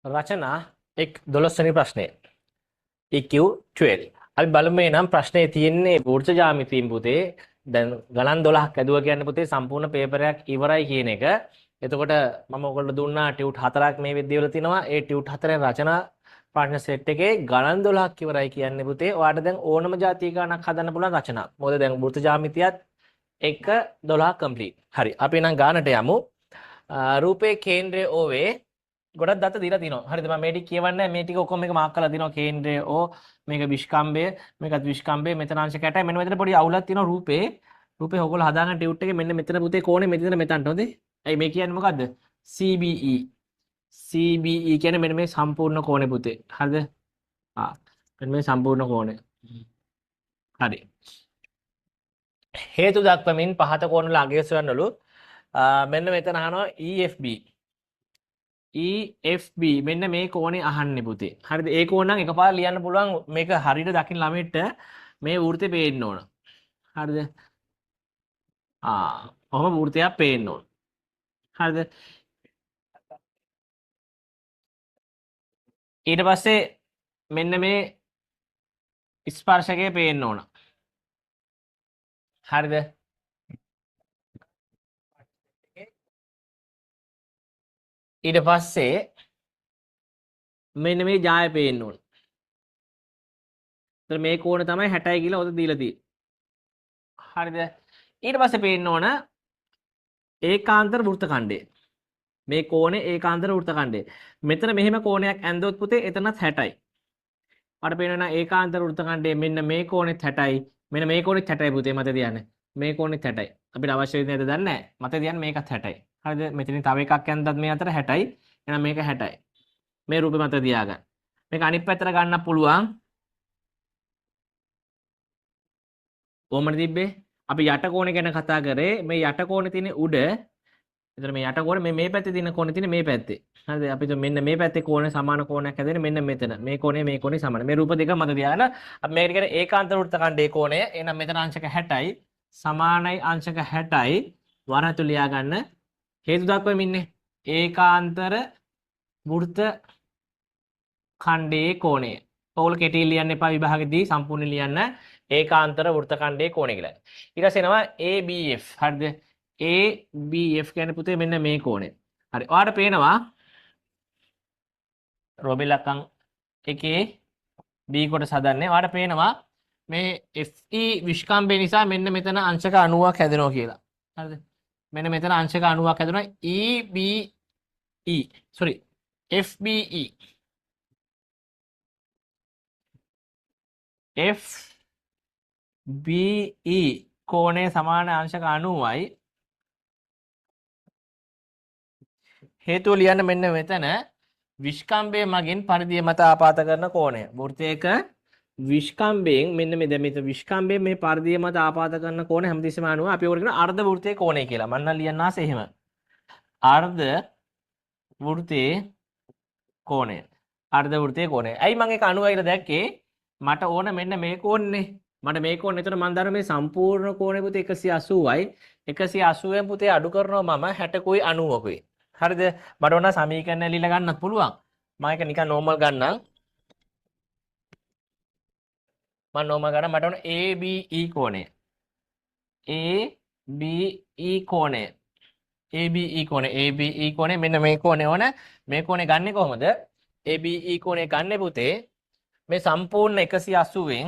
රචනා එක් 12 වෙනි ප්‍රශ්නය. EQ12. අපි බලමු එනම් ප්‍රශ්නේ තියෙන්නේ වෘත්ත ජ්‍යාමිතියෙන් පුතේ. දැන් ගණන් 12ක් ඇදුවා කියන්නේ පුතේ සම්පූර්ණ පේපරයක් ඉවරයි කියන එක. එතකොට මම ඔයගොල්ලෝ දුන්නා ටියුට් 4ක් මේ විදිහවල තිනවා. ඒ ටියුට් 4 රචනා ප්‍රශ්න සෙට් එකේ ගණන් 12ක් ඉවරයි කියන්නේ පුතේ. ඔයාලට දැන් ඕනම ජාතිය ගණනක් හදන්න පුළුවන් රචනා. මොකද දැන් වෘත්ත ජ්‍යාමිතියත් 1 12 කම්ප්ලීට්. හරි. අපි නම් ගානට යමු. රූපේ කේන්ද්‍රය OA ගොඩක් දත දීලා තිනවා. හරිද? මම මේ ටික කියවන්නේ මේ ටික ඔක්කොම මේක මාක් කරලා දිනවා. කේන්ද්‍රය O මේක විස්කම්භය මේකත් විස්කම්භය මෙතන අංශ කැටයි. මෙන්න මෙතන පොඩි අවුලක් තියෙනවා රූපේ. රූපේ ඔයගොල්ලෝ හදාගන්න ටියුට් එකේ මෙන්න මෙතන පුතේ කෝණය මෙතන මෙතනට හොඳේ. ඇයි මේ කියන්නේ මොකද්ද? CBE. CBE කියන්නේ මෙන්න මේ සම්පූර්ණ කෝණය පුතේ. හරිද? මෙන්න මේ සම්පූර්ණ කෝණය. හරි. හේතු දක්වමින් පහත කෝණ වල අගය සොයන්නලු. මෙන්න මෙතන අහනවා EFB. EFB මෙන්න මේ කෝණේ අහන්නේ පුතේ. හරිද? ඒ කෝණ නම් එකපාර ලියන්න පුළුවන්. මේක හරියට දකින්න ළමෙට මේ වෘත්තේ පේන්න ඕන. හරිද? කොහොම වෘත්තයක් පේන්න ඕන. හරිද? ඊට පස්සේ මෙන්න මේ ස්පර්ශකය පේන්න ඕන. හරිද? ඊට පස්සේ මෙන්න මේ ජාය පේන්න ඕන. එතන මේ කෝණ තමයි 60යි කියලා ඔතන දීලා තියෙන්නේ. හරිද? ඊට පස්සේ පේන්න ඕන ඒකාන්තර වෘත්ත ඛණ්ඩය. මේ කෝණේ ඒකාන්තර වෘත්ත ඛණ්ඩය. මෙතන මෙහෙම කෝණයක් ඇන්දොත් පුතේ එතනත් 60යි. අපිට පේනවා ඒකාන්තර වෘත්ත ඛණ්ඩයේ මෙන්න මේ කෝණෙත් 60යි. මෙන්න මේ කෝණෙත් 60යි පුතේ මතක තියාගන්න. මේ කෝණෙත් 60යි. අපිට අවශ්‍ය වෙන්නේ නැද්ද දන්නේ නැහැ. මතක තියාගන්න මේකත් 60යි. හරිද? මෙතනින් තව එකක් ඇන්දත් මේ අතර 60යි. එහෙනම් මේක 60යි. මේ රූපේ මතක තියාගන්න. මේක අනිත් පැත්තට ගන්න පුළුවන්. කොහොමද තිබ්බේ? අපි යට කෝණේ ගැන කතා කරේ. මේ යට කෝණේ තියෙන උඩ. එතන මේ යට කෝණේ මේ පැත්තේ තියෙන කෝණේ තියෙන මේ පැත්තේ. හරිද? අපි මෙන්න මේ පැත්තේ කෝණේ සමාන කෝණයක් හැදෙන්නේ මෙන්න මෙතන. මේ කෝණේ සමාන. මේ රූප දෙක මත තියාගෙන අපි මේකට කියන්නේ ඒකාන්ත වෘත්ත ඛණ්ඩයේ කෝණය. එහෙනම් මෙතන අංශක 60යි සමානයි අංශක 60යි වරහතු ලියා ගන්න. හේතු දක්වමින් ඉන්නේ. ඒකාන්තර වෘත්ත ඛණ්ඩයේ කෝණය. ඕල් කෙටි ලියන්න එපා විභාගෙදී සම්පූර්ණ ලියන්න. ඒකාන්තර වෘත්ත ඛණ්ඩයේ කෝණය කියලා. ඊට පස්සේ එනවා ABF. හරිද? ABF කියන්නේ පුතේ මෙන්න මේ කෝණය. හරි. ඔයාලට පේනවා රෝබෙලක්කම් එකේ B කොටස හදන්නේ. ඔයාලට පේනවා මේ FE විස්කම්භය නිසා මෙන්න මෙතන අංශක 90ක් හැදෙනවා කියලා. හරිද? මෙන්න මෙතන අංශක 90ක් හැදෙනවා EBE. sorry. FBE. FBE කෝණය සමාන අංශක 90යි. හේතුව ලියන්න මෙන්න මෙතන විස්කම්භය මගින් පරිධිය මත ආපාත කරන කෝණය. වෘත්තයක විස්කම්භයෙන් මෙන්න මේ දැන් මේ විස්කම්භයෙන් මේ පරිධිය මත ආපාත කරන කෝණය හැමතිස්සෙම 90. අපි ඔකට කියන අර්ධ වෘත්තයේ කෝණය කියලා. මම නම් ලියන්න ආසේ එහෙම. අර්ධ වෘත්තයේ කෝණය. අර්ධ වෘත්තයේ කෝණය. ඇයි මම ඒක 90 කියලා දැක්කේ? මට ඕන මෙන්න මේ කෝණනේ. මට මේ කෝණය එතන මම දන්න මේ සම්පූර්ණ කෝණය පුතේ 180යි. 180න් පුතේ අඩු කරනවා මම 60කුයි 90කුයි. හරිද? මට ඕන සමීකරණ ලියලා ගන්නත් පුළුවන්. මම ඒක නිකන් නෝමල් ගන්නම්. මම නෝමල් ගන්න මට ඕන ABE කෝණය. ABE කෝණය. ABE කෝණය. ABE කෝණය මෙන්න මේ කෝණය ඕන. මේ කෝණය ගන්නෙ කොහොමද? ABE කෝණය ගන්නෙ පුතේ මේ සම්පූර්ණ 180න්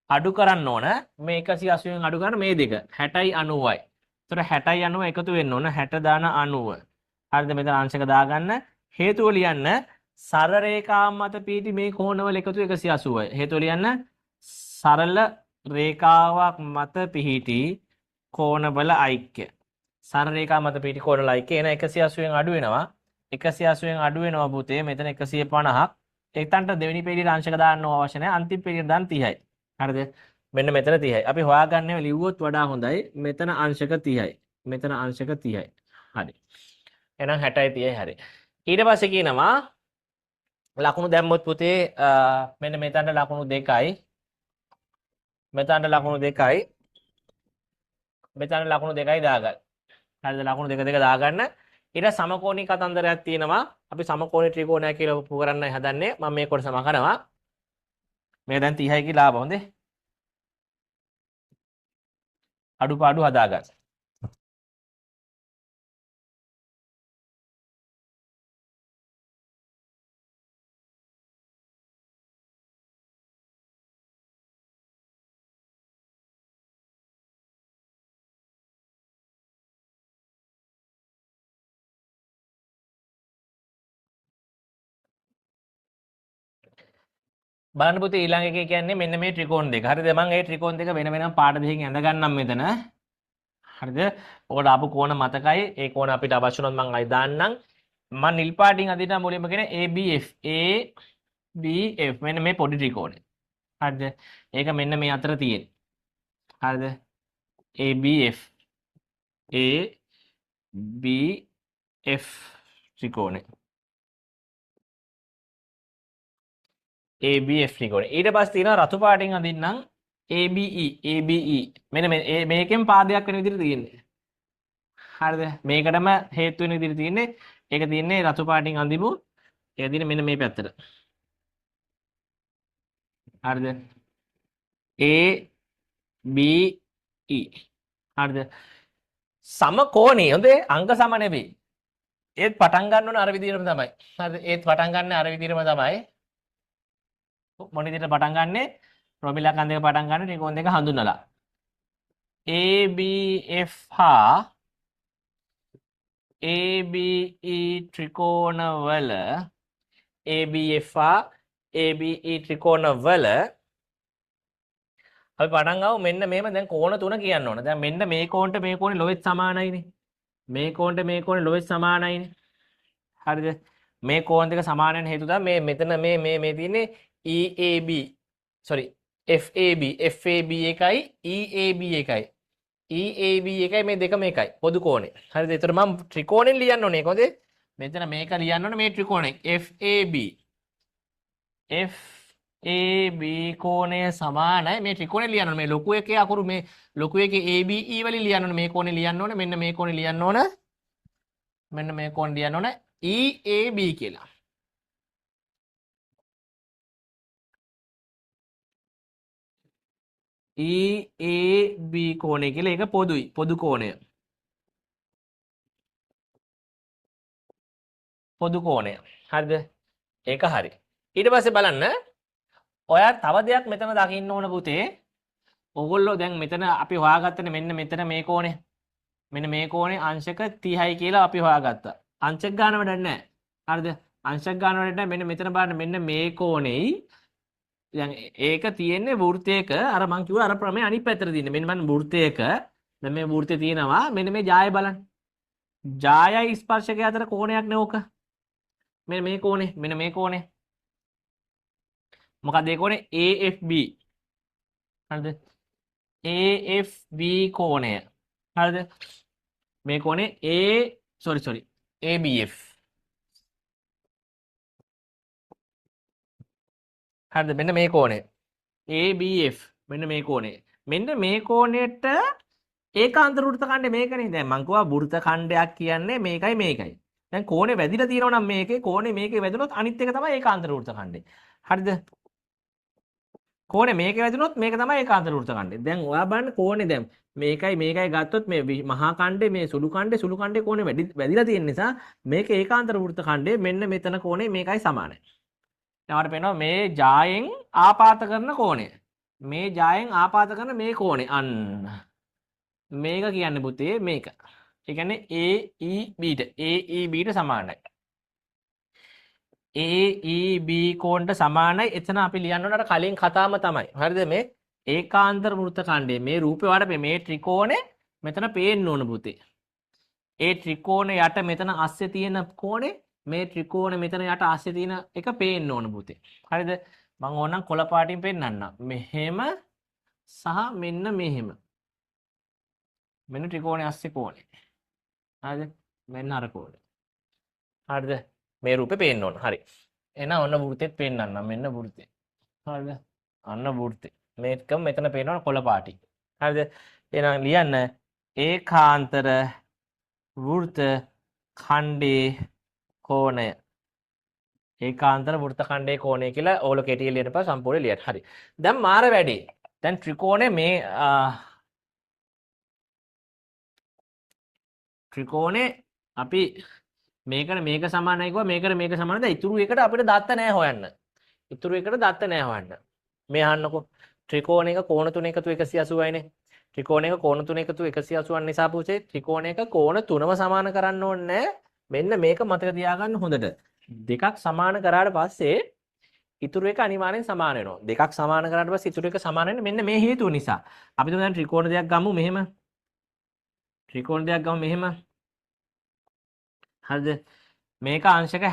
අඩු කරන්න ඕන. මේ 180න් අඩු කරන මේ දෙක 60යි 90යි. ඒතර 60යි 90 එකතු වෙන්න ඕන 60 දාන 90. හරිද? මෙතන අංශක දාගන්න. හේතුව ලියන්න සරල රේඛා මත පිහිටි මේ කෝණවල එකතු 180යි. හේතුව ලියන්න සරල රේඛාවක් මත පිහිටි කෝණවල ඓක්‍ය. සරල රේඛා මත පිහිටි කෝණවල ඓක්‍ය එන 180න් අඩු වෙනවා. 180න් අඩු වෙනවා පුතේ. මෙතන 150ක්. එතනට දෙවෙනි පෙළියට අංශක දාන්න අවශ්‍ය නැහැ. අන්තිම පෙළියට දාන්න 30යි. හරිද? මෙන්න මෙතන 30යි. අපි හොයාගන්නේ ලිව්වොත් වඩා හොඳයි. මෙතන අංශක 30යි. මෙතන අංශක 30යි. හරි. එහෙනම් 60යි 30යි හරි. ඊට පස්සේ කියනවා ලකුණු දැම්මොත් පුතේ මෙන්න මෙතනට ලකුණු 2යි. මෙතනට ලකුණු 2යි. මෙතන ලකුණු 2යි දාගන්න. හරිද? ලකුණු 2 දාගන්න. ඊට සමකෝණී කතන්දරයක් තියෙනවා. අපි සමකෝණී ත්‍රිකෝණයක් කියලා ඔප්පු කරන්නයි හදන්නේ. මම මේ කොටස මකනවා. මේ දැන් 30යි කියලා ආවා හොඳේ. අඩුපාඩු හදාගන්න. බලන්න පුතේ ඊළඟ එකේ කියන්නේ මෙන්න මේ ත්‍රිකෝණ දෙක. හරිද? මම මේ ත්‍රිකෝණ දෙක වෙන වෙනම පාට දෙකකින් ඇඳ ගන්නම් මෙතන. හරිද? ඔකට ආපු කෝණ මතකයි. ඒ කෝණ අපිට අවශ්‍ය වුණොත් මම අයි දාන්නම්. මම නිල් පාටින් අදින්න මුලින්ම කියන ABF. ABF මෙන්න මේ පොඩි ත්‍රිකෝණය. හරිද? ඒක මෙන්න මේ අතර තියෙන. හරිද? ABF. ABF ත්‍රිකෝණය. ABF ත්‍රිකෝණය. ඊට පස්සේ තියෙනවා රතු පාටින් අදින්නම් ABE. ABE. මෙන්න මේකෙන් පාදයක් වෙන විදිහට තියෙන්නේ. හරිද? මේකටම හේතු වෙන විදිහට තියෙන්නේ. ඒක තියෙන්නේ රතු පාටින් අඳිමු. ඒක තියෙන්නේ මෙන්න මේ පැත්තට. හරිද? ABE. හරිද? සමකෝණී හොඳේ අංක සම නෙවෙයි. ඒත් පටන් ගන්න ඕන අර විදිහටම තමයි. හරිද? ඒත් පටන් ගන්න අර විදිහටම තමයි. මොන විදිහට පටන් ගන්නෙ? ප්‍රොමිලා කන්දක පටන් ගන්න ත්‍රිකෝණ දෙක හඳුන්වලා. ABF හා ABE ත්‍රිකෝණවල ABF හා ABE ත්‍රිකෝණවල අපි පටන් ගමු මෙන්න මේම දැන් කෝණ තුන කියන්න ඕන. දැන් මෙන්න මේ කෝණට මේ කෝණේ ලොවෙත් සමානයිනේ. මේ කෝණට මේ කෝණේ ලොවෙත් සමානයිනේ. හරිද? මේ කෝණ දෙක සමාන වෙන හේතුව තමයි මේ මෙතන මේ තියෙන්නේ EAB sorry FAB එකයි EAB එකයි EAB එකයි මේ දෙකම එකයි පොදු කෝණය. හරිද? ඒතර මම ත්‍රිකෝණෙන් ලියන්න ඕනේ කොහොමද? මෙතන මේක ලියන්න ඕනේ මේ ත්‍රිකෝණයෙන් FAB කෝණය සමානයි මේ ත්‍රිකෝණය ලියන්න ඕනේ. මේ ලොකු එකේ අකුරු මේ ලොකු එකේ ABE වලින් ලියන්න ඕනේ. මේ කෝණය ලියන්න ඕනේ. මෙන්න මේ කෝණය ලියන්න ඕනේ. මෙන්න මේ කෝණය ලියන්න ඕනේ EAB කියලා. EAB කෝණය කියලා ඒක පොදුයි. පොදු කෝණය. පොදු කෝණය. හරිද? ඒක හරි. ඊට පස්සේ බලන්න ඔයා තව දෙයක් මෙතන දකින්න ඕන පුතේ. ඕගොල්ලෝ දැන් මෙතන අපි හොයාගත්තනේ මෙන්න මෙතන මේ කෝණය. මෙන්න මේ කෝණේ අංශක 30යි කියලා අපි හොයාගත්තා. අංශක ගන්න වැඩක් නැහැ. හරිද? අංශක ගන්න වැඩක් නැහැ. මෙන්න මෙතන බලන්න මෙන්න මේ කෝණෙයි දැන් ඒක තියෙන්නේ වෘත්තයක අර මං කිව්වා අර ප්‍රමේ අනිත් පැත්තට තියෙන්නේ. මෙන්න මම වෘත්තයක දැන් මේ වෘත්තේ තියෙනවා. මෙන්න මේ ජාය බලන්න. ජායයි ස්පර්ශකය අතර කෝණයක් නේ ඕක. මෙන්න මේ කෝණේ. මෙන්න මේ කෝණේ. මොකක්ද ඒ කෝණේ? AFB. හරිද? AFB කෝණය. හරිද? මේ කෝණේ sorry ABF. හරිද? මෙන්න මේ කෝණය. ABF. මෙන්න මේ කෝණය. මෙන්න මේ කෝණයට ඒකාන්ත වෘත්ත ඛණ්ඩය මේකනේ. දැන් මං කිව්වා වෘත්ත ඛණ්ඩයක් කියන්නේ මේකයි මේකයි. දැන් කෝණේ වැදිලා තියෙනවා නම් මේකේ කෝණේ මේකේ වැදුනොත් අනිත් එක තමයි ඒකාන්ත වෘත්ත ඛණ්ඩය. හරිද? කෝණේ මේකේ වැදුනොත් මේක තමයි ඒකාන්ත වෘත්ත ඛණ්ඩය. දැන් ඔයා බලන්න කෝණේ දැන් මේකයි ගත්තොත් මේ මහා ඛණ්ඩේ මේ සුළු ඛණ්ඩේ කෝණේ වැදිලා තියෙන නිසා මේක ඒකාන්ත වෘත්ත ඛණ්ඩය. මෙන්න මෙතන කෝණේ මේකයි සමානයි. දැන් අපිට පේනවා මේ ජායෙන් ආපාත කරන කෝණය. මේ ජායෙන් ආපාත කරන මේ කෝණය. අන්න මේක කියන්නේ පුතේ මේක. ඒ කියන්නේ AEB ට සමානයි. AEB කෝණයට සමානයි. එතන අපි ලියන්න ඕන අර කලින් කතාවම තමයි. හරිද? මේ ඒකාන්ත වෘත්ත ඛණ්ඩය මේ රූපේ වඩ මේ ත්‍රිකෝණය මෙතන පේන්න ඕන පුතේ. ඒ ත්‍රිකෝණ යට මෙතන අස්සේ තියෙන කෝණේ මේ ත්‍රිකෝණ මෙතන යට ASCII තියෙන එක පේන්න ඕන පුතේ. හරිද? මම ඕනනම් කොළ පාටින් පෙන්නන්නම්. මෙහෙම සහ මෙන්න මෙහෙම. මෙන්න ත්‍රිකෝණයේ ASCII කෝණේ. හරිද? මෙන්න අර කෝණය. හරිද? මේ රූපේ පේන්න ඕන. හරි. එහෙනම් ඔන්න වෘත්තෙත් පෙන්නන්නම්. මෙන්න වෘත්තේ. හරිද? අන්න වෘත්තේ. මේකම මෙතන පේනවා කොළ පාටින්. හරිද? එහෙනම් ලියන්න ඒකාන්තර වෘත්ත ඛණ්ඩේ කෝණය ඒකාන්තර වෘත්ත ඛණ්ඩේ කෝණය කියලා ඕගොල්ලෝ කෙටියෙන් ලියන්න පස්සේ සම්පූර්ණ ලියන්න. හරි. දැන් මාර වැඩි. දැන් ත්‍රිකෝණය මේ ත්‍රිකෝණේ අපි මේකට මේක සමානයි කිව්වා මේකට මේක සමානයි. දැන් ඉතුරු එකට අපිට දත්ත නැහැ හොයන්න. ඉතුරු එකට දත්ත නැහැ හොයන්න. මේ අහන්නකෝ. ත්‍රිකෝණයක කෝණ තුන එකතු 180යිනේ. ත්‍රිකෝණයක කෝණ තුන එකතු 180 නිසා පුතේ ත්‍රිකෝණයක කෝණ තුනම සමාන කරන්න ඕනේ. මෙන්න මේක මතක තියාගන්න හොඳට. දෙකක් සමාන කරාට පස්සේ ඉතුරු එක අනිවාර්යෙන් සමාන වෙනවා. දෙකක් සමාන කරාට පස්සේ ඉතුරු එක සමාන වෙන්නේ මෙන්න මේ හේතුව නිසා. අපි දැන් ත්‍රිකෝණ දෙයක් ගමු මෙහෙම. ත්‍රිකෝණ දෙයක් ගමු මෙහෙම. හරිද? මේක අංශක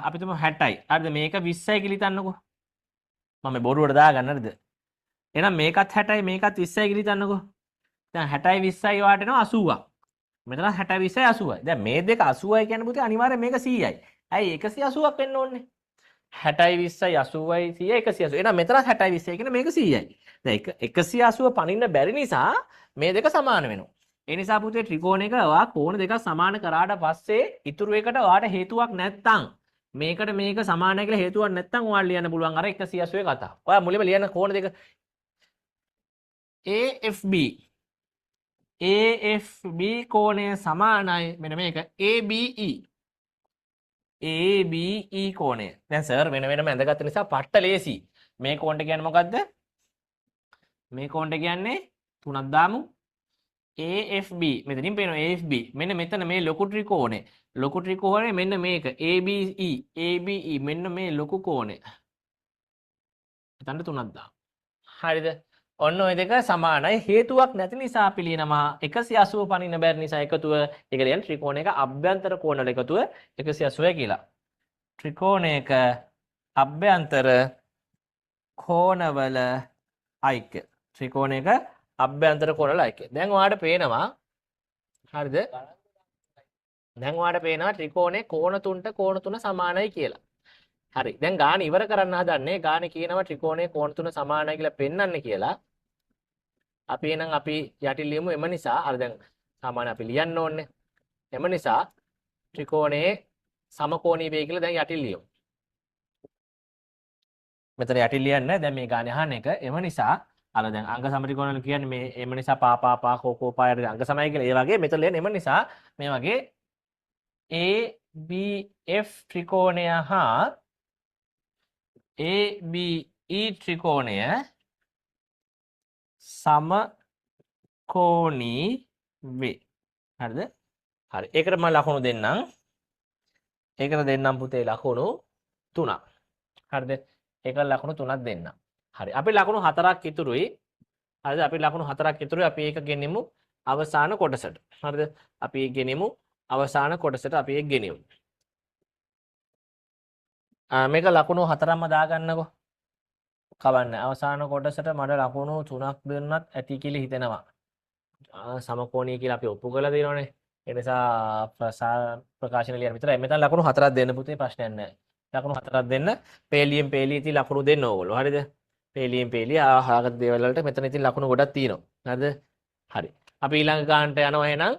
අපි තුමු 60යි. හරිද? මේක 20යි කියලා හිතන්නකෝ. මම බොරුවට දාගන්න හරිද? එහෙනම් මේකත් 60යි මේකත් 20යි කියලා හිතන්නකෝ. දැන් 60යි 20යි වාට එනවා 80ක්. මෙතන 60 20යි 80යි. දැන් මේ දෙක 80යි කියන්නේ පුතේ අනිවාර්යෙන් මේක 100යි. ඇයි 180ක් වෙන්න ඕනේ? 60යි 20යි 80යි 100යි 180. එහෙනම් මෙතන 60යි 20යි කියන්නේ මේක 100යි. දැන් 180 පනින්න බැරි නිසා මේ දෙක සමාන වෙනවා. ඒ නිසා පුතේ ත්‍රිකෝණයක ඔයා කෝණ දෙකක් සමාන කරාට පස්සේ ඉතුරු එකට ඔයාට හේතුවක් නැත්තම් මේකට මේක සමානයි කියලා හේතුවක් නැත්තම් ඔයාලා ලියන්න පුළුවන් අර 180 කතාව. ඔයා මුලින්ම ලියන්න කෝණ දෙක AFB AFB කෝණය සමානයි මෙන්න මේක ABE ABE කෝණය. දැන් සර් වෙන වෙනම ඇඳගත්ත නිසා පට්ට ලේසි. මේ කෝණයට කියන්නේ මොකද්ද? මේ කෝණයට කියන්නේ තුනක් දාමු. AFB මෙතනින් පේනවා AFB. මෙන්න මෙතන මේ ලොකු ත්‍රිකෝණය. ලොකු ත්‍රිකෝණය මෙන්න මේක ABE ABE මෙන්න මේ ලොකු කෝණය. එතනට තුනක් දාමු. හරිද? ඔන්න ඔය දෙක සමානයි. හේතුවක් නැති නිසා අපි ලියනවා 180 පනින්න බැරි නිසා එකතුව. ඒක කියන්නේ ත්‍රිකෝණයක අභ්‍යන්තර කෝණවල එකතුව 180 කියලා. ත්‍රිකෝණයක අභ්‍යන්තර කෝණවල ඓක්‍ය. ත්‍රිකෝණයක අභ්‍යන්තර කෝණවල ඓක්‍ය. දැන් ඔයාලට පේනවා හරිද? දැන් ඔයාලට පේනවා ත්‍රිකෝණේ කෝණ තුනට කෝණ තුන සමානයි කියලා. හරි. දැන් ගාන ඉවර කරන්න හදන්නේ. ගානේ කියනවා ත්‍රිකෝණයේ කෝණ තුන සමානයි කියලා පෙන්වන්න කියලා. අපි එහෙනම් අපි යටි ලියමු. එම නිසා අර දැන් සාමාන්‍ය අපි ලියන්න ඕනේ. එම නිසා ත්‍රිකෝණයේ සමකෝණී වේ කියලා දැන් යටි ලියමු. මෙතන යටි ලියන්න. දැන් මේ ගානේ අහන එක. එම නිසා අර දැන් අංග සමත්‍රිකෝණ කියන්නේ මේ එම නිසා පා කෝ කෝ පා යටි අංග සමයි කියලා. ඒ වගේ මෙතන ලියන්න. එම නිසා මේ වගේ ABF ත්‍රිකෝණය හා ABE ත්‍රිකෝණය සමකෝණී වේ. හරිද? හරි. ඒකට මම ලකුණු දෙන්නම්. ඒකට දෙන්නම් පුතේ ලකුණු 3ක්. හරිද? ඒකට ලකුණු 3ක් දෙන්නම්. හරි. අපි ලකුණු 4ක් ඉතුරුයි. හරිද? අපි ලකුණු 4ක් ඉතුරුයි. අපි ඒක ගෙනිමු අවසාන කොටසට. හරිද? අපි ඒක ගෙනිමු අවසාන කොටසට අපි ඒක ගෙනිමු. මේක ලකුණු 4ක්ම දාගන්නකෝ. කවන්න. අවසාන කොටසට මට ලකුණු 3ක් දෙන්නත් ඇති කියලා හිතෙනවා. සමකෝණී කියලා අපි ඔප්පු කරලා දෙනවනේ. ඒ නිසා ප්‍රකාශන ලියන්න විතරයි. මෙතන ලකුණු 4ක් දෙන්න පුතේ ප්‍රශ්නයක් නැහැ. ලකුණු 4ක් දෙන්න. පේලියෙන් පේලිය ඉතින් ලකුණු දෙන්න ඕගොල්ලෝ. හරිද? පේලියෙන් පේලිය ආහාරගත දේවල් වලට මෙතන ඉතින් ලකුණු ගොඩක් තියෙනවා. හරිද? හරි. අපි ඊළඟ ගානට යනවා එහෙනම්.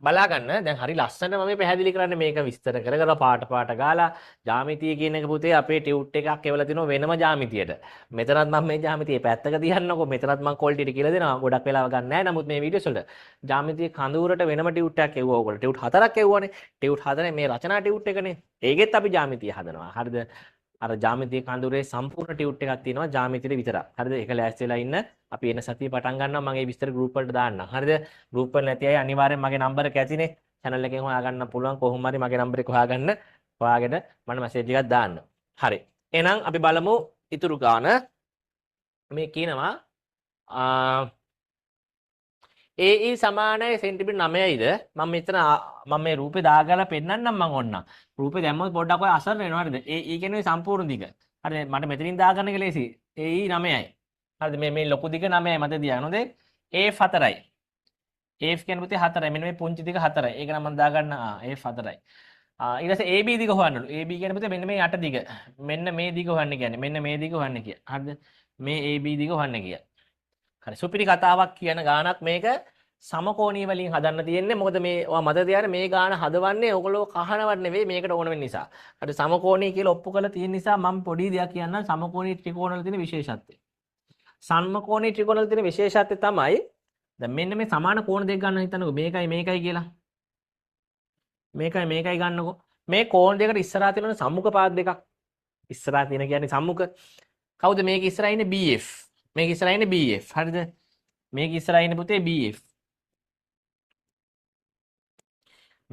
බලා ගන්න. දැන් හරි ලස්සනට මම පැහැදිලි කරන්නේ මේක විස්තර කර කර පාට ගාලා ජ්‍යාමිතිය කියන එක පුතේ අපේ ටියුට් එකක් එවලා තිනවා වෙනම ජ්‍යාමිතියට. මෙතනත් මම මේ ජ්‍යාමිතිය පැත්තක තියන්නකො. මෙතනත් මම ක්වොලිටියට කියලා දෙනවා. ගොඩක් වෙලාව ගන්න නැහැ. නමුත් මේ වීඩියෝස් වලට ජ්‍යාමිතිය කඳවුරට වෙනම ටියුට් එකක් එවුවා ඕගොල්ලෝ. ටියුට් 4ක් එවුවානේ. ටියුට් 4 මේ රචනා ටියුට් එකනේ. ඒකෙත් අපි ජ්‍යාමිතිය හදනවා. හරිද? අර ජ්‍යාමිතිය කඳුරේ සම්පූර්ණ ටියුට් එකක් තියෙනවා ජ්‍යාමිතියට විතරක්. හරිද? ඒක ලෑස්ති වෙලා ඉන්න. අපි එන සතිය පටන් ගන්නවා. මම මේ විස්තර ගෲප් වලට දාන්නම්. හරිද? ගෲප් වල නැති අය අනිවාර්යෙන් මගේ නම්බර එක ඇතිනේ. channel එකෙන් හොයාගන්න පුළුවන්. කොහොම හරි මගේ නම්බර එක හොයාගන්න. හොයාගෙන මට මැසේජ් එකක් දාන්න. හරි. එහෙනම් අපි බලමු ඉතුරු ගාන. මේ කියනවා AE සමානයි සෙන්ටිමීටර් 9යිද? මම මෙතන මම මේ රූපේ දාගලා පෙන්නන්නම් මම ඔන්න. රූපේ දැම්මොත් පොඩ්ඩක් ඔය අසරණ වෙනවා හරිද? AE කියන්නේ සම්පූර්ණ දිග. හරිද? මට මෙතනින් දාගන්න එක ලේසි. AE 9යි. හරිද? මේ ලොකු දිග 9යි මත තියාගන්න. හොඳේ. AF 4යි. AF කියන්නේ පුතේ 4යි. මෙන්න මේ පුංචි දිග 4යි. ඒක නම් මම දාගන්න AF 4යි. ඊට පස්සේ AB දිග හොයන්නලු. AB කියන්නේ පුතේ මෙන්න මේ යට දිග. මෙන්න මේ දිග හොයන්න කියන්නේ. මෙන්න මේ දිග හොයන්න කිය. හරිද? මේ AB දිග හොයන්න කිය. හරි. සුපිරි කතාවක් කියන ගානක් මේක. සමකෝණී වලින් හදන්න තියෙන්නේ. මොකද මේ ඔයා මතක තියාගන්න මේ ගාන හදවන්නේ ඔයගොල්ලෝ කහනවත් නෙවෙයි මේකට ඕන වෙන නිසා. හරි සමකෝණී කියලා ඔප්පු කරලා තියෙන නිසා මම පොඩි දෙයක් කියන්නම් සමකෝණී ත්‍රිකෝණ වල තියෙන විශේෂත්වය. සමකෝණී ත්‍රිකෝණ වල තියෙන විශේෂත්වය තමයි දැන් මෙන්න මේ සමාන කෝණ දෙක ගන්න හිතන්නකෝ මේකයි මේකයි කියලා. මේකයි ගන්නකෝ. මේ කෝණ දෙකට ඉස්සරහා තියෙන සම්මුඛ පාද දෙකක්. ඉස්සරහා තියෙන කියන්නේ සම්මුඛ. කවුද මේක ඉස්සරහා ඉන්නේ BF. මේක ඉස්සරහා ඉන්නේ BF. හරිද? මේක ඉස්සරහා ඉන්නේ පුතේ BF.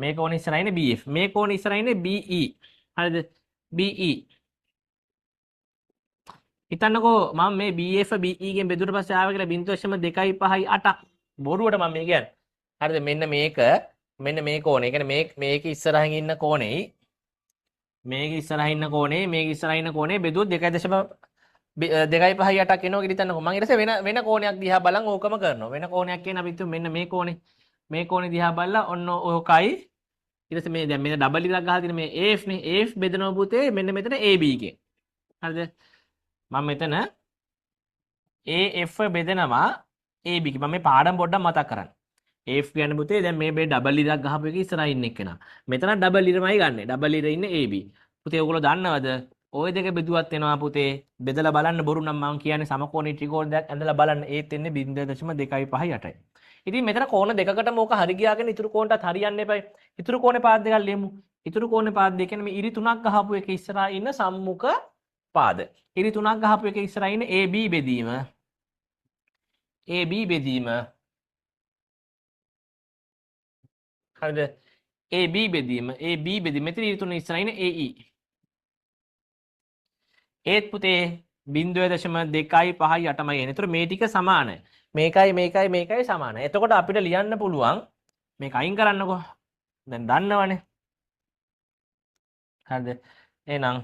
මේ කෝණ ඉස්සරහා ඉන්නේ BF. මේ කෝණ ඉස්සරහා ඉන්නේ BE. හරිද? BE. හිතන්නකෝ මම මේ BF BE ගෙන් බෙදුවට පස්සේ ආව කියලා 0.258ක්. බොරුවට මම මේ කියන්නේ. හරිද? මෙන්න මේ කෝණය. ඒ කියන්නේ මේක ඉස්සරහින් ඉන්න කෝණෙයි මේක ඉස්සරහින් ඉන්න කෝණේ මේක ඉස්සරහින් ඉන්න කෝණේ බෙදුවොත් 2.258ක් එනවා කියලා හිතන්නකෝ. මම ඊට පස්සේ වෙන කෝණයක් දිහා බලන් ඕකම කරනවා. වෙන කෝණයක් කියන අපි හිතුව මෙන්න මේ කෝණේ. මේ කෝණේ දිහා බලලා ඔන්න ඕකයි. ඊට පස්සේ මේ දැන් මෙන්න ඩබල් ඉරක් ගහලා තියෙන මේ AF නේ. AF බෙදනවා පුතේ මෙන්න මෙතන AB එකෙන්. හරිද? මම මෙතන AF බෙදනවා AB එකෙන්. මම මේ පාඩම් පොඩ්ඩක් මතක් කරන්න. AF කියන්නේ පුතේ දැන් මේ ඩබල් ඉරක් ගහපු එක ඉස්සරහින් ඉන්න එක්කෙනා. මෙතන ඩබල් ඉරමයි ගන්නෙ. ඩබල් ඉරේ ඉන්නේ AB. පුතේ ඔයගොල්ලෝ දන්නවද? ওই දෙක බෙදුවත් වෙනවා පුතේ. බෙදලා බලන්න බොරු නම් මම කියන්නේ සමකෝණී ත්‍රිකෝණ දෙයක් ඇඳලා බලන්න. ඒත් එන්නේ 0.258යි. ඉතින් මෙතන කෝණ දෙකකටම ඕක හරි ගියාගෙන ඉතුරු කෝණටත් හරියන්න එපයි. ඉතුරු කෝණේ පාද දෙකක් ලියමු. ඉතුරු කෝණේ පාද දෙක කියන්නේ මේ ඉරි තුනක් ගහපු එක ඉස්සරහා ඉන්න සම්මුඛ පාද. ඉරි තුනක් ගහපු එක ඉස්සරහා ඉන්න AB බෙදීම. AB බෙදීම. හරිද? AB බෙදීම. AB බෙදීම. මෙතන ඉරි තුන ඉස්සරහා ඉන්න AE. ඒත් පුතේ 0.258යි එන්නේ. ඒතර මේ ටික සමානයි. මේකයි සමානයි. එතකොට අපිට ලියන්න පුළුවන් මේක අයින් කරන්නකෝ. දැන් දන්නවනේ. හරිද? එහෙනම්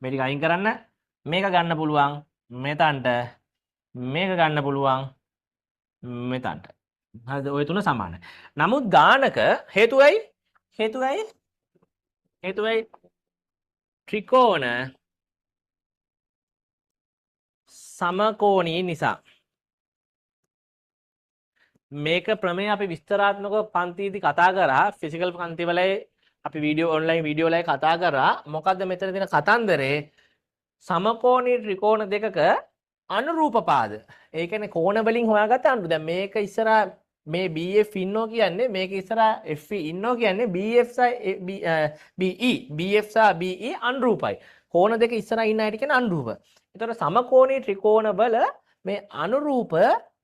මේ ටික අයින් කරන්න මේක ගන්න පුළුවන් මෙතනට මේක ගන්න පුළුවන් මෙතනට. හරිද? ওই තුන සමානයි. නමුත් ගානක හේතුවයි ත්‍රිකෝණ සමකෝණී නිසා. මේක ප්‍රමේය අපි විස්තරාත්මකව පන්තියේදී කතා කරා. ෆිසිකල් පන්තිවලයි අපි ඔන්ලයින් වීඩියෝ වලයි කතා කරා. මොකද්ද මෙතන තියෙන කතන්දරේ? සමකෝණී ත්‍රිකෝණ දෙකක අනුරූප පාද. ඒ කියන්නේ කෝණ වලින් හොයාගත්ත අනුරු. දැන් මේක ඉස්සරහා මේ BF ඉන්නෝ කියන්නේ මේක ඉස්සරහා FE ඉන්නෝ කියන්නේ BF සහ BF සහ BE අනුරූපයි. කෝණ දෙක ඉස්සරහා ඉන්න අයට කියන අනුරූප. ඒතකොට සමකෝණී ත්‍රිකෝණ වල මේ අනුරූප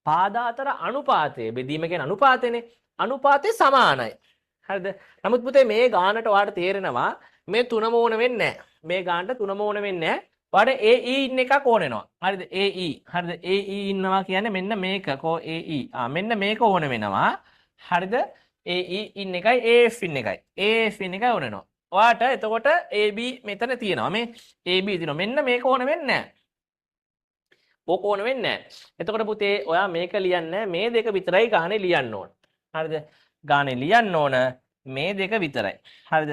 පාද අතර අනුපාතය බෙදීම කියන අනුපාතයනේ. අනුපාතය සමානයි. හරිද? නමුත් පුතේ මේ ගානට ඔයාලට තේරෙනවා මේ තුනම ඕන වෙන්නේ නැහැ. මේ ගානට තුනම ඕන වෙන්නේ නැහැ. ඔයාලට AE ඉන්න එකක් ඕන වෙනවා. හරිද? AE. හරිද? AE ඉන්නවා කියන්නේ මෙන්න මේක කෝ AE. මෙන්න මේක ඕන වෙනවා. හරිද? AE ඉන්න එකයි AF ඉන්න එකයි. AF ඉන්න එකයි ඕන වෙනවා. ඔයාට එතකොට AB මෙතන තියෙනවා. මේ AB තියෙනවා. මෙන්න මේක ඕන වෙන්නේ නැහැ. ඕක ඕන වෙන්නේ නැහැ. එතකොට පුතේ ඔයා මේක ලියන්නේ මේ දෙක විතරයි ගානේ ලියන්න ඕන. හරිද? ගානේ ලියන්න ඕන මේ දෙක විතරයි. හරිද?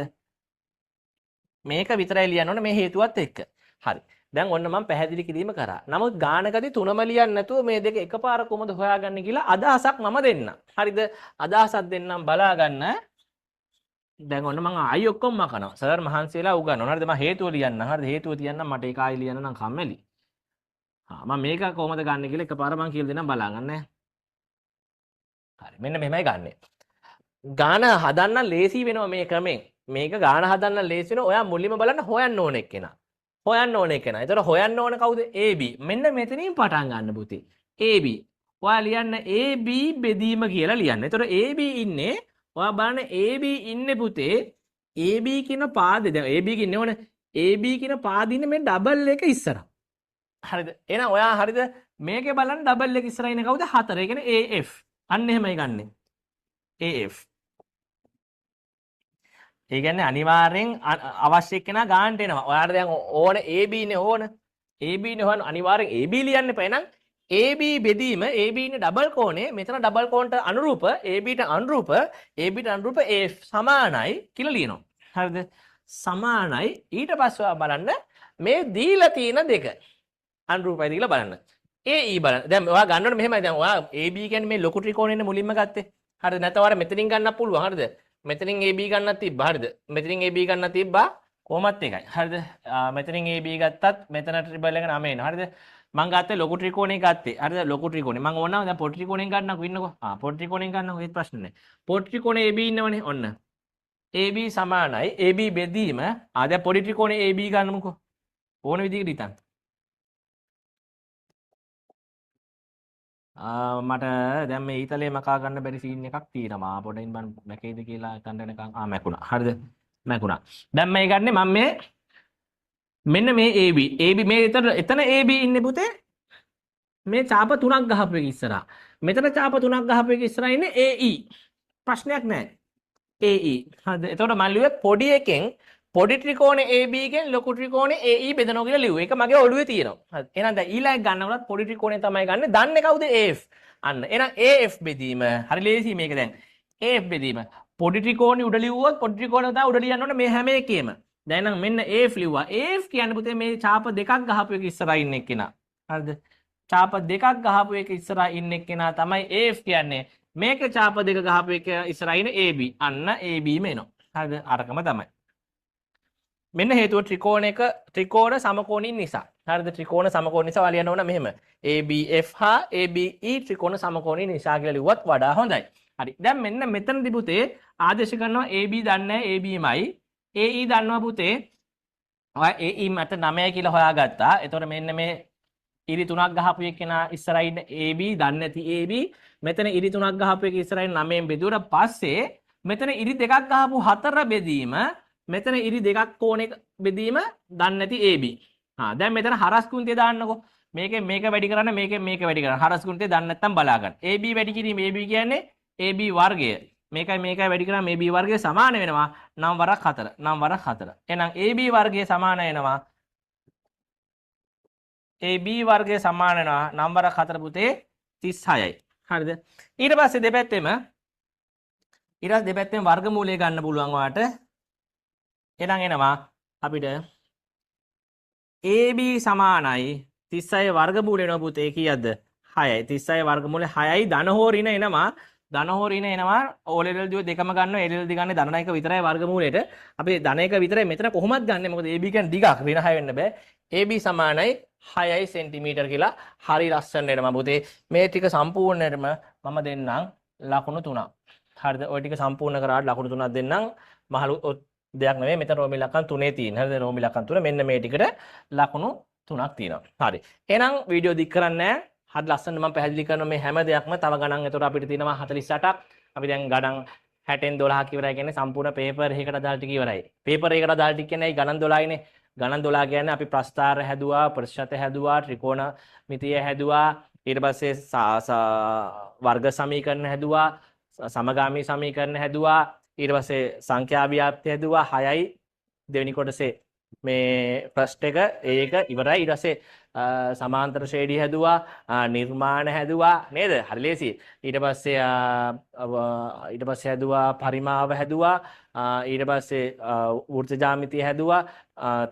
මේක විතරයි ලියන්න ඕන මේ හේතුවත් එක්ක. හරි. දැන් ඔන්න මම පැහැදිලි කිරීම කරා. නමුත් ගානකදී තුනම ලියන්න නැතුව මේ දෙක එකපාර කොහොමද හොයාගන්නේ කියලා අදහසක් මම දෙන්නම්. හරිද? අදහසක් දෙන්නම් බලා ගන්න. දැන් ඔන්න මම ආයි ඔක්කොම මකනවා. සර් මහන්සි වෙලා උගන්වනවා. හරිද? මම හේතුව ලියන්නම්. හරිද? හේතුව තියන්නම් මට ඒක ආයි ලියන්න නම් කම්මැලි. මම මේක කොහොමද ගන්න කියලා එකපාර මම කියලා දෙන්නම් බලා ගන්න. හරි. මෙන්න මෙහෙමයි ගන්නෙ. ගාන හදන්න ලේසි වෙනවා මේ ක්‍රමෙන්. මේක ගාන හදන්න ලේසි වෙනවා. ඔයා මුලින්ම බලන්න හොයන්න ඕන එක්කෙනා. ඒතර හොයන්න ඕන කවුද? AB. මෙන්න මෙතනින් පටන් ගන්න පුතේ. AB. ඔයා ලියන්න AB බෙදීම කියලා ලියන්න. ඒතර AB ඉන්නේ ඔයා බලන්න AB ඉන්නේ පුතේ AB කියන පාදේ. දැන් AB කින්නේ ඕනේ. AB කියන පාදේ ඉන්නේ මේ ඩබල් එක ඉස්සරහ. හරිද? එහෙනම් ඔයා හරිද මේකේ බලන්න ඩබල් එක ඉස්සරහ ඉන්නේ කවුද? 4. ඒ කියන්නේ AF. අන්න එහෙමයි ගන්නෙ. AF. ඒ කියන්නේ අනිවාර්යෙන් අවශ්‍ය කෙනා ගන්නට එනවා. ඔයාලට දැන් ඕන AB නේ ඕන. AB නේ හොයන්න අනිවාර්යෙන් AB ලියන්න එපා. එහෙනම් AB බෙදීම AB ඉන්නේ ඩබල් කෝණේ. මෙතන ඩබල් කෝණට අනුරූප ABට අනුරූප AF සමානයි කියලා ලියනවා. හරිද? සමානයි. ඊට පස්සේ බලන්න මේ දීලා තියෙන දෙක අනුරූපයි කියලා බලන්න. AE බලන්න. දැන් ඔයා ගන්නකොට මෙහෙමයි. දැන් ඔයා AB කියන්නේ මේ ලොකු ත්‍රිකෝණෙන්නේ මුලින්ම ගත්තේ. හරිද? නැත්නම් ඔයාලා මෙතනින් ගන්නත් පුළුවන්. හරිද? මෙතනින් AB ගන්නත් තිබ්බා. හරිද? මෙතනින් AB ගන්නත් තිබ්බා. කොහොමත් එකයි. හරිද? මෙතනින් AB ගත්තත් මෙතන ට්‍රිබල් එක 9 එනවා. හරිද? මම ගත්තේ ලොකු ත්‍රිකෝණේ ගත්තේ. හරිද? ලොකු ත්‍රිකෝණේ. මම ඕනනම් දැන් පොඩි ත්‍රිකෝණයෙන් ගන්නකො ඉන්නකො. පොඩි ත්‍රිකෝණයෙන් ගන්නකො ඒත් ප්‍රශ්න නැහැ. පොඩි ත්‍රිකෝණේ AB ඉන්නවනේ. ඔන්න. AB සමානයි AB බෙදීම. දැන් පොඩි ත්‍රිකෝණේ AB ගන්නමුකෝ. ඕන විදිහකට හිතන්න. මට දැන් මේ ඊතලේ මකා ගන්න බැරි සීන් එකක් තියෙනවා. පොඩින් මම මැකේද කියලා හිතන්න නිකන් මැකුණා. හරිද? මැකුණා. දැන් මේ ගන්නේ මම මේ මෙන්න මේ AB. AB මේ එතන AB ඉන්නේ පුතේ. මේ චාප තුනක් ගහපු එක ඉස්සරහා. මෙතන චාප තුනක් ගහපු එක ඉස්සරහා ඉන්නේ AE. ප්‍රශ්නයක් නැහැ. AE. හරිද? එතකොට මම ලියුවේ පොඩි එකෙන් පොඩි ත්‍රිකෝණේ AB ගෙන් ලොකු ත්‍රිකෝණේ AE බෙදනවා කියලා ලියුවා. ඒක මගේ ඔළුවේ තියෙනවා. හරි. එහෙනම් දැන් ඊළඟ ගන්නවලත් පොඩි ත්‍රිකෝණේ තමයි ගන්න. දන්නේ කවුද AF? අන්න. එහෙනම් AF බෙදීම. හරි ලේසි මේක දැන්. AF බෙදීම. පොඩි ත්‍රිකෝණේ උඩ ලියුවොත් පොඩි ත්‍රිකෝණේ තමයි උඩ ලියන්න ඕනේ මේ හැම එකේම. දැන් නම් මෙන්න AF ලිව්වා. AF කියන්නේ පුතේ මේ චාප දෙකක් ගහපු එක ඉස්සරහා ඉන්න එක්කෙනා. හරිද? චාප දෙකක් ගහපු එක ඉස්සරහා ඉන්න එක්කෙනා තමයි AF කියන්නේ. මේක චාප දෙක ගහපු එක ඉස්සරහා ඉන්න AB. අන්න AB ම එනවා. හරිද? අරකම තමයි. මෙන්න හේතුව ත්‍රිකෝණ සමකෝණීන් නිසා. හරිද? ත්‍රිකෝණ සමකෝණ නිසා ලියන්න ඕන මෙහෙම. ABF හා ABE ත්‍රිකෝණ සමකෝණීන් නිසා කියලා ලිව්වත් වඩා හොඳයි. හරි. දැන් මෙන්න මෙතනදී පුතේ ආදේශ කරනවා AB දන්නේ ABමයි. AE දන්නවා පුතේ. ඔයා AE මත 9 කියලා හොයාගත්තා. එතකොට මෙන්න මේ ඉරි තුනක් ගහපු එකේනා ඉස්සරහින් AB දන්නේ නැති AB මෙතන ඉරි තුනක් ගහපු එක ඉස්සරහින් 9න් බෙදුවට පස්සේ මෙතන ඉරි දෙකක් ගහපු 4 බෙදීම මෙතන ඉරි දෙකක් කෝණයක බෙදීම දන්නේ නැති AB. දැන් මෙතන හරස් කුන්තිය දාන්නකො. මේකෙන් මේක වැඩි කරන්න මේකෙන් මේක වැඩි කරන්න. හරස් කුන්තිය දන්නේ නැත්නම් බලා ගන්න. AB වැඩි කිරීම AB කියන්නේ AB වර්ගය. මේකයි වැඩි කරාම AB වර්ගය සමාන වෙනවා 9 වරක් 4. 9 වරක් 4. එහෙනම් AB වර්ගය සමාන වෙනවා AB වර්ගය සමාන වෙනවා 9 වරක් 4 පුතේ 36යි. හරිද? ඊට පස්සේ දෙපැත්තෙම වර්ගමූලය ගන්න පුළුවන් ඔයාට. එහෙනම් එනවා අපිට AB සමානයි 36 වර්ගමූලය වෙනවා පුතේ කීයක්ද 6යි 36 වර්ගමූලය 6යි ධන හෝ ඍණ එනවා O level දිව දෙකම ගන්නවා A level දි ගන්නේ ධන 1 විතරයි වර්ගමූලයට අපි ධන 1 විතරයි මෙතන කොහොමද ගන්නෙ මොකද AB කියන්නේ දිගක් ඍණ 6 වෙන්න බෑ AB සමානයි 6යි සෙන්ටිමීටර් කියලා හරි ලස්සන එනවා පුතේ මේ ටික සම්පූර්ණයෙන්ම මම දෙන්නම් ලකුණු 3ක් හරිද ඔය ටික සම්පූර්ණ කරාට ලකුණු 3ක් දෙන්නම් මහලු දෙයක් නෙමෙයි මෙතන රෝමි ලක්කම් 3 තියෙන. හරිද? රෝමි ලක්කම් 3 මෙන්න මේ ටිකට ලකුණු 3ක් තියෙනවා. හරි. එහෙනම් වීඩියෝ දික් කරන්නේ නැහැ. හරි ලස්සනට මම පැහැදිලි කරනවා මේ හැම දෙයක්ම තව ගණන්. එතකොට අපිට තියෙනවා 48ක්. අපි දැන් ගණන් 60න් 12ක් ඉවරයි කියන්නේ සම්පූර්ණ පේපර් එකකට අදාළ ටික ඉවරයි. පේපර් එකකට අදාළ ටික කියන්නේ ගණන් 12යිනේ. ගණන් 12 කියන්නේ අපි ප්‍රස්ථාර හැදුවා, ප්‍රතිශත හැදුවා, ත්‍රිකෝණ මිතිය හැදුවා, ඊට පස්සේ වර්ග සමීකරණ හැදුවා, සමගාමී සමීකරණ හැදුවා, ඊට පස්සේ සංඛ්‍යා ව්‍යාප්තිය හැදුවා 6යි දෙවෙනි කොටසේ මේ ෆස්ට් එක ඒක ඉවරයි ඊට පස්සේ සමාන්තර ශ්‍රේණි හැදුවා නිර්මාණ හැදුවා නේද හරි ලේසි ඊට පස්සේ හැදුවා පරිමාව හැදුවා ඊට පස්සේ වෘත්ත ජ්‍යාමිතිය හැදුවා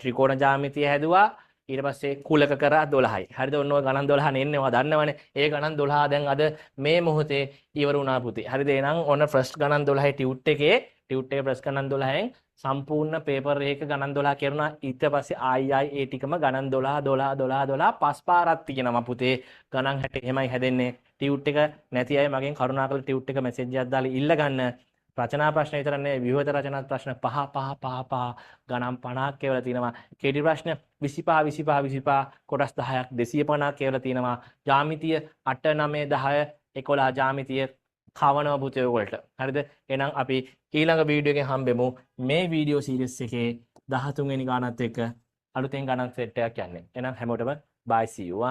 ත්‍රිකෝණ ජ්‍යාමිතිය හැදුවා ඊට පස්සේ කුලක කරා 12යි හරිද ඔන්න ඔය ගණන් 12 නෙන්නේ ඔයා දන්නවනේ ඒ ගණන් 12 දැන් අද මේ මොහොතේ ඉවර වුණා පුතේ හරිද එහෙනම් ඔන්න ෆස්ට් ගණන් 12 ටියුට් එකේ ෆස්ට් ගණන් 12න් සම්පූර්ණ පේපර් එක ගණන් 12 කරනවා ඊට පස්සේ ආයි ඒ ටිකම ගණන් 12 පස් පාරක් තියෙනවා පුතේ ගණන් 60 එහෙමයි හැදෙන්නේ ටියුට් එක නැති අය මගෙන් කරුණාකරලා ටියුට් එක මැසේජ් එකක් දාලා ඉල්ල ගන්න රචනා ප්‍රශ්න විතර නෙවෙයි විවිධ රචනා ප්‍රශ්න 5 ගණන් 50ක් කියලා තියෙනවා කෙටි ප්‍රශ්න 25 කොටස් 10ක් 250ක් කියලා තියෙනවා ජ්‍යාමිතිය 8 9 10 11 ජ්‍යාමිතිය කවනවා පුතේ ඔයගොල්ලන්ට හරිද එහෙනම් අපි ඊළඟ වීඩියෝ එකෙන් හම්බෙමු මේ වීඩියෝ සීරීස් එකේ 13 වෙනි ගානත් එක්ක අලුතෙන් ගණන් සෙට් එකක් යන්නේ එහෙනම් හැමෝටම bye see you